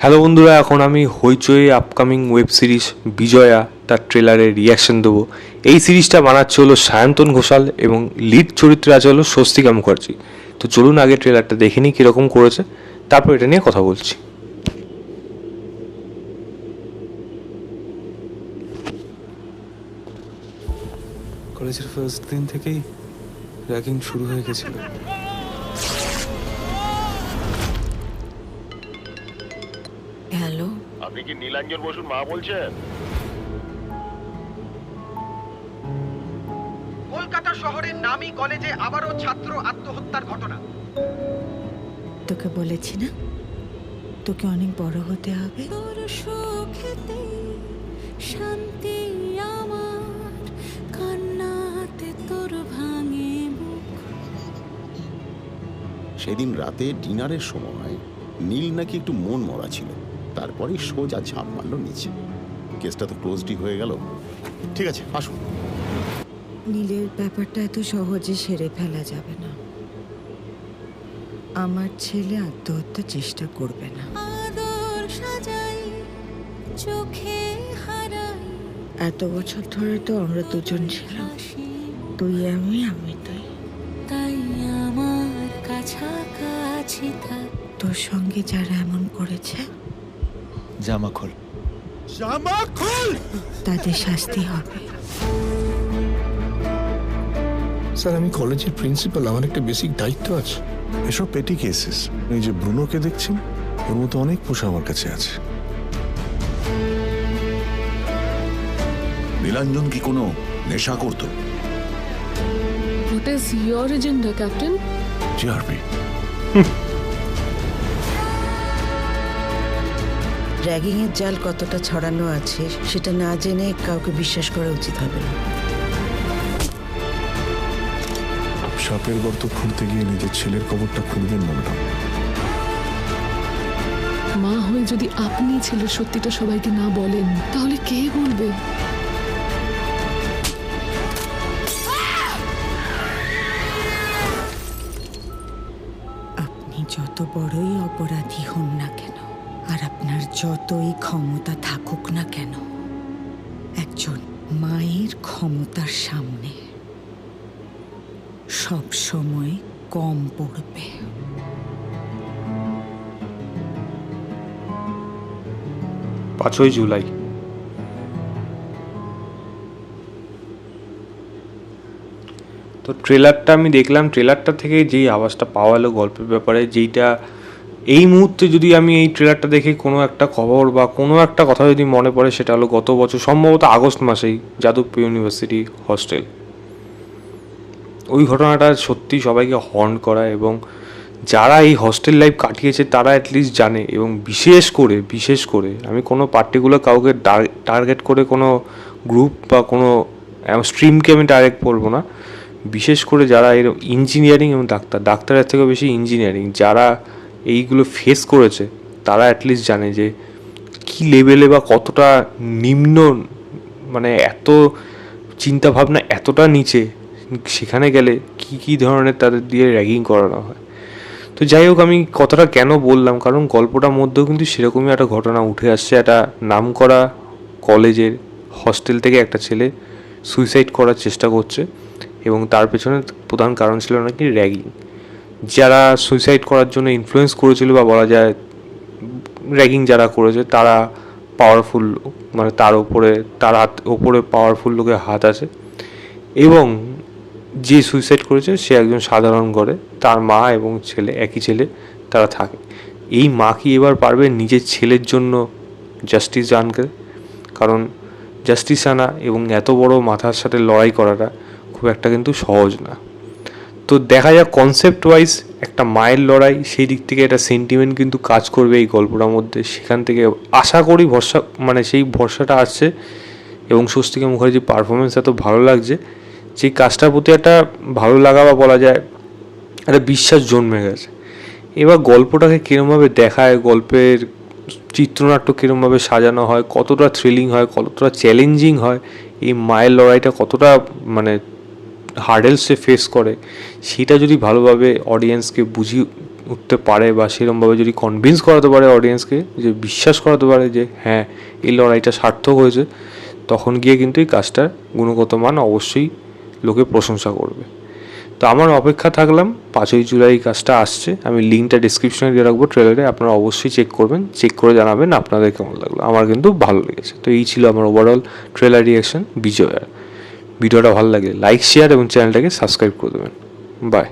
Hello বন্ধুরা, এখন আমি হইচই আপকামিং ওয়েব সিরিজ বিজয়া তার ট্রেলারের রিয়াকশন দেবো। এই সিরিজটা বানাচ্ছে হলো সায়ন্তন ঘোষাল এবং লিড চরিত্রে আছে হলো স্বস্তিকা মুখার্জি। তো চলুন আগে ট্রেলারটা দেখে নিই কীরকম করেছে, তারপর এটা নিয়ে কথা বলছি। কলেজের ফার্স্ট দিন থেকেই র্যাগিং শুরু হয়ে গেছিল। হ্যালো, আপনি কি নীলাঞ্জন বসুর মা বলছেন? কলকাতা শহরের নামী কলেজে আবারও ছাত্র আত্মহত্যার ঘটনা। তোকে বলেছি না তোকে অনেক বড় হতে হবে। তোর সুখেতে শান্তি আমার, কান্নাতে তোর ভাঙে বুক। সেদিন রাতে ডিনারের সময় নীল নাকি একটু মন মরা ছিল, তারপরেই সোজা ঝাঁপ মারল নিচে। কেসটা তো ক্লোজডই হয়ে গেল। ঠিক আছে, আসুন। নীলের ব্যাপারটা এত সহজে সেরে ফেলা যাবে না। আমার ছেলে আত্মহত্যার চেষ্টা করবে না। আদর সাজাই, চোখে হারাই এত বছর ধরে তো আমরা দুজন ছিলাম, হাসি, তুই আমি তুই। তাই আমার কাছাকাছি থাক। তোর সঙ্গে যারা এমন করেছে জামা খোল। তাদের শাস্তি হবে। স্যার, আমি কলেজের প্রিন্সিপাল, আমার একটা বেসিক দায়িত্ব আছে। এসব পেটি কেসেস। এই যে ব্রুনোকে দেখছেন, ওর মতো অনেক পোষা আমার কাছে আছে। নীলাঞ্জন কি কোনো নেশা করত? What is your agenda, Captain? GRP. র্যাগিংয়ের জাল কতটা ছড়ানো আছে সেটা না জেনে কাউকে বিশ্বাস করা উচিত হবে না। সাপের গর্ত খুঁড়তে গিয়ে নিজের ছেলের কবরটা খুঁড়বেন না ম্যাডাম। মা হয়ে যদি আপনি ছেলের সত্যিটা সবাইকে না বলেন তাহলে কে বলবে? আপনি যত বড়ই অপরাধী হন না কেন, আর আপনার যতই ক্ষমতা থাকুক না কেন, একজন মায়ের ক্ষমতার সামনে সব সময় কম পড়বে। 5ই জুলাই। তো ট্রেলারটা আমি দেখলাম, ট্রেলারটা থেকে যেই আওয়াজটা পাওয়া গেলো গল্পের ব্যাপারে, যেইটা এই মুহূর্তে যদি আমি এই ট্রেলারটা দেখে কোনো একটা খবর বা কোনো একটা কথা যদি মনে পড়ে, সেটা হলো গত বছর সম্ভবত আগস্ট মাসেই যাদবপুর ইউনিভার্সিটি হস্টেল। ওই ঘটনাটা সত্যি সবাইকে হর্ন করা, এবং যারা এই হস্টেল লাইফ কাটিয়েছে তারা অ্যাটলিস্ট জানে। এবং বিশেষ করে আমি কোনো পার্টিকুলার কাউকে টার্গেট করে কোনো গ্রুপ বা কোনো স্ট্রিমকে আমি টার্গেট করবো না। বিশেষ করে যারা এর ইঞ্জিনিয়ারিং এবং ডাক্তারের থেকেও বেশি ইঞ্জিনিয়ারিং যারা এইগুলো ফেস করেছে, তারা অ্যাটলিস্ট জানে যে কী লেভেলে বা কতটা নিম্ন, মানে এত চিন্তাভাবনা এতটা নিচে, সেখানে গেলে কী ধরনের তাদের দিয়ে র্যাগিং করানো হয়। তো যাই হোক, আমি কথাটা কেন বললাম, কারণ গল্পটার মধ্যেও কিন্তু সেরকমই একটা ঘটনা উঠে আসছে। একটা নামকরা কলেজের হস্টেল থেকে একটা ছেলে সুইসাইড করার চেষ্টা করছে, এবং তার পেছনে প্রধান কারণ ছিল নাকি র্যাগিং। যারা সুইসাইড করার জন্য ইনফ্লুয়েন্স করেছিল বা বলা যায় র্যাগিং যারা করেছে তারা পাওয়ারফুল, মানে তার ওপরে পাওয়ারফুল লোকের হাত আছে। এবং যে সুইসাইড করেছে সে একজন সাধারণ ঘরে, তার মা এবং ছেলে, একই ছেলে তারা থাকে। এই মা কি এবার পারবে নিজের ছেলের জন্য জাস্টিস আনতে? কারণ জাস্টিস আনা এবং এত বড় মাথার সাথে লড়াই করাটা খুব একটা কিন্তু সহজ না। তো দেখা যাক কনসেপ্ট ওয়াইজ একটা মায়ের লড়াই, সেই দিক থেকে একটা সেন্টিমেন্ট কিন্তু কাজ করবে এই গল্পটার মধ্যে। সেখান থেকে আশা করি সেই ভরসাটা আসছে, এবং স্বস্তিকা মুখার্জির পারফরমেন্স এত ভালো লাগছে যে কাজটার প্রতি একটা ভালো লাগা বা বলা যায় একটা বিশ্বাস জন্মে গেছে। এবার গল্পটাকে কীরমভাবে দেখায়, গল্পের চিত্রনাট্য কীরমভাবে সাজানো হয়, কতটা থ্রিলিং হয়, কতটা চ্যালেঞ্জিং হয়, এই মায়ের লড়াইটা কতটা হার্ডেলসে ফেস করে, সেটা যদি ভালোভাবে অডিয়েন্সকে উঠতে পারে বা সেরকমভাবে যদি কনভিন্স করাতে পারে অডিয়েন্সকে, যে বিশ্বাস করাতে পারে যে হ্যাঁ এই লড়াইটা সার্থক হয়েছে, তখন গিয়ে কিন্তু এই কাজটার গুণগত মান অবশ্যই লোকে প্রশংসা করবে। তো আমার অপেক্ষা থাকলাম, 5ই জুলাই এই কাজটা আসছে, আমি লিঙ্কটা ডিসক্রিপশনে দিয়ে রাখবো ট্রেলারে, আপনারা অবশ্যই চেক করবেন, চেক করে জানাবেন আপনাদের কেমন লাগলো। আমার কিন্তু ভালো লেগেছে। তো এই ছিল আমার ওভারঅল ট্রেলার রিয়াকশন বিজয়ার। ভিডিওটা ভালো লাগে লাইক শেয়ার এবং চ্যানেলটাকে সাবস্ক্রাইব করে দেবেন। বাই।